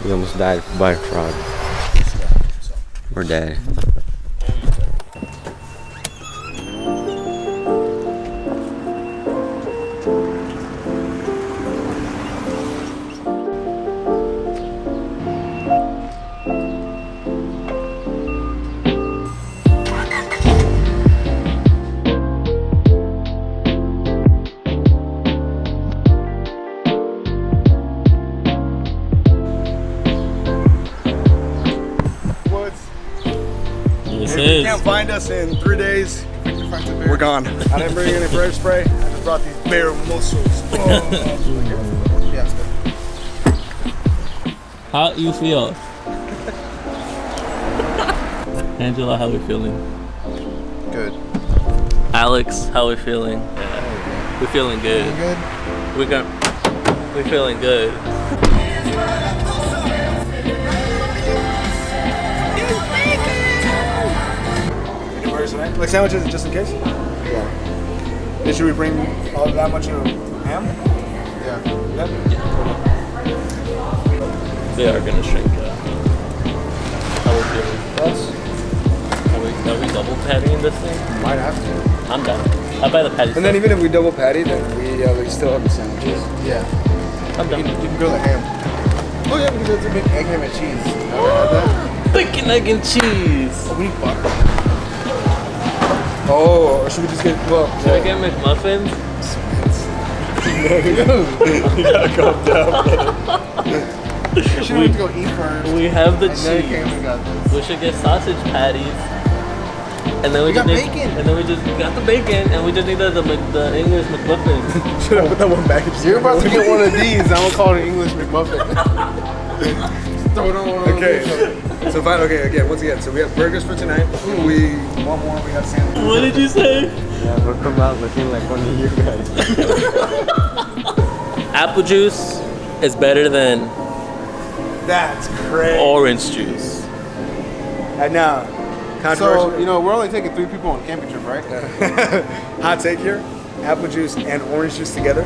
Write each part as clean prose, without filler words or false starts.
We almost died by a frog. We're dead. If you can't find us in 3 days, we're gone. I didn't bring any bear spray. I just brought these bear muscles. Yeah, it's good. How you feel? Angela, how we feeling? Good. Alex, how we feeling? Yeah. We feeling good. We feeling good. Like sandwiches, just in case? Yeah. Then should we bring all that much of ham? Yeah. They are gonna shrink. How we feeling? Us? Are we double pattying this thing? Might have to. I'm down. I'll buy the patty. And then even if we double patty, then we still have the sandwiches. Yeah. I'm done. You can go the ham. Oh yeah, because it's a big egg, ham, and cheese. Never had that? Bacon, egg, and cheese. Oh, we need butter. Oh, or should we just get, Should I get McMuffins? You gotta calm down. We should have to go eat first. We have the and cheese. Then we got this. We should get sausage patties. And then we got just bacon. And then we just got the bacon, and we just need the English McMuffins. Should I put that one back? You're about to get one of these. I'm gonna call it an English McMuffin. Throw it on one of those. So fine, okay, again, once again, so we have burgers for tonight. We want more, we got sandwiches. What did you say? Yeah, we'll come out looking like one of you guys. Apple juice is better than That's crazy. orange juice. And now, controversial. So, you know, we're only taking 3 people on a camping trip, right? Hot take here, apple juice and orange juice together,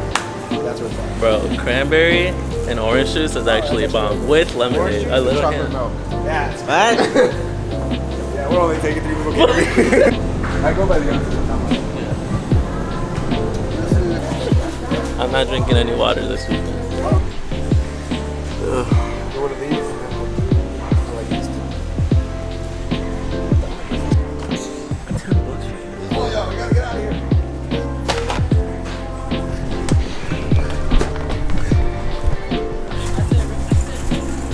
that's what's up. Bro, cranberry and orange juice is actually a bomb with lemonade. I literally Chocolate can. milk. That's What? yeah, we're only taking 3 people camping. I go by the I'm not drinking any water this weekend. One of these, and then I like these two. Oh, yo, we gotta get out of here.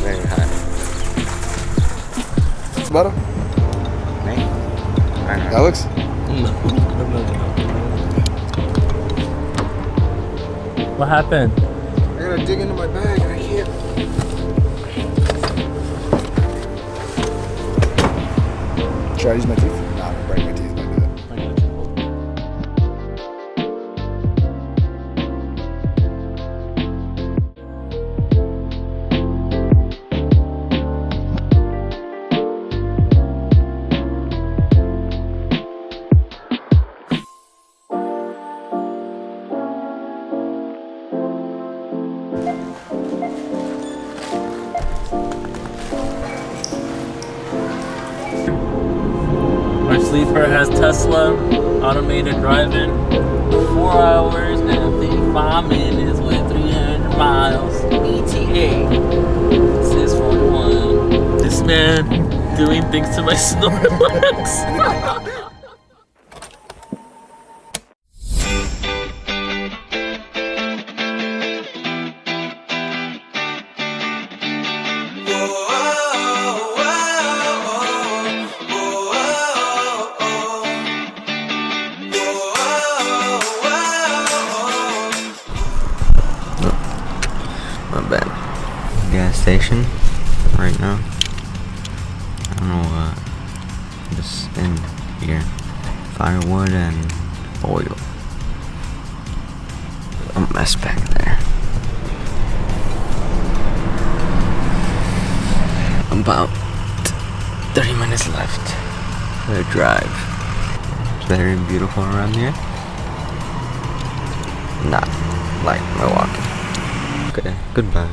Very hot. Butter? Me? I know. Alex? No. What happened? I gotta dig into my bag and I can't. Should I use my teeth? Nah, I'm breaking my teeth if I do that. Our sleeper has Tesla, automated driving, 4 hours and 55 minutes with 300 miles. ETA says 41. This man doing things to my Snorlax. My bad. Gas station right now. I don't know what. Just in here. Firewood and oil. A mess back there. About 30 minutes left for the drive. It's very beautiful around here. Not like Milwaukee. Okay, goodbye.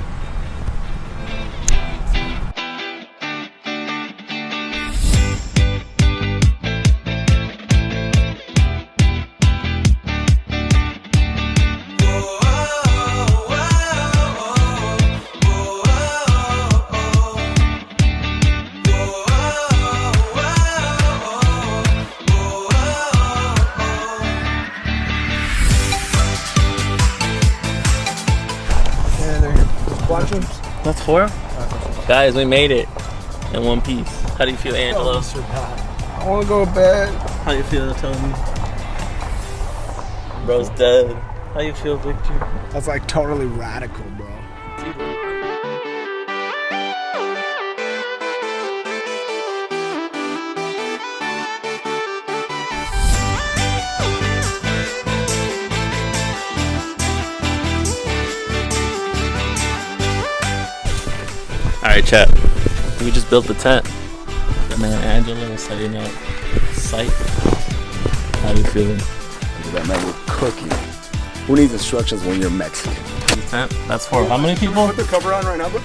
watching? That's 4? Guys, we made it in one piece. How do you feel, Angelo? I want to go to bed. How you feel, Tony? Bro's dead. How you feel, Victor? That's like totally radical, bro. Alright, chat. We just built the tent. Man, Angela is setting up site. How you feeling? That man, we're cooking. Who needs instructions when you're Mexican? The tent? That's for how many people? Put the cover on right now, bro.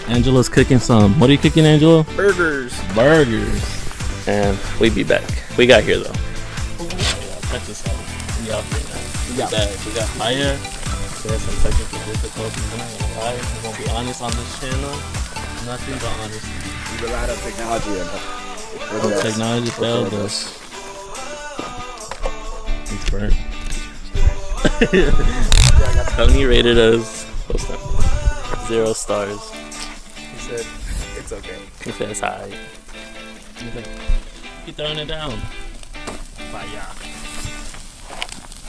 Angela's cooking some. What are you cooking, Angela? Burgers. Burgers. And we be back. We got here though. Yeah, check this out. We out here now. We got back. We got fire. We had some technical difficulties. I'm not gonna lie. I'm gonna be honest on this channel. Nothing but honesty. We relied on technology and Technology failed us. It's burnt. Tony rated us 0 stars. he said, it's okay. He said it's high. Keep throwing it down. Fire.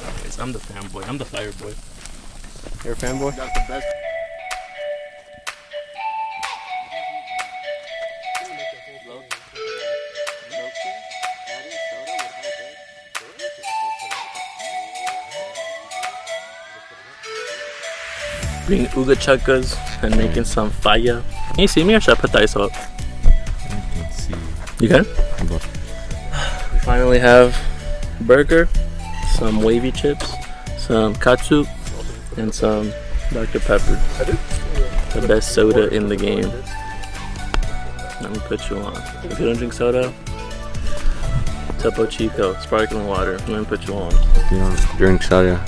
Anyways, I'm the fanboy. I'm the fire boy. You're a fanboy? That's the best. Being uga chuckas and making some fire. Can you see me or should I put the ice up? I can see. You can? We finally have burger, some wavy chips, some katsu, and some Dr. Pepper. The best soda in the game. Let me put you on. If you don't drink soda, Topo Chico, sparkling water. Let me put you on. If you don't drink soda,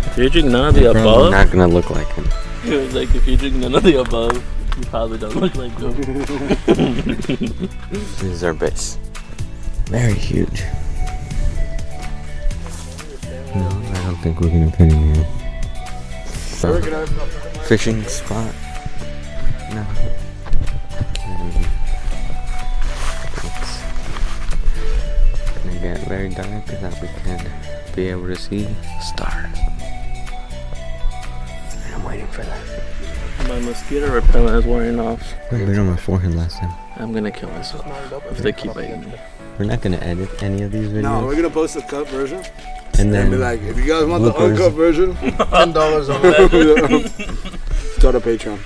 If you drink none of the you're probably above, not gonna look like him. it was like if you drink none of the above, you probably don't look like them. This is our base. Very huge. No, I don't think we're gonna fit in here. So, fishing spot. No. It's gonna get very dark so that we can be able to see stars. And I'm waiting for that. My mosquito repellent is wearing off. I lit on my forehead last time. I'm gonna kill myself if they keep biting me. We're not gonna edit any of these videos. No, we're gonna post a cut version and then and be like, if you guys want the bloopers. uncut version, $10 on Start a Patreon.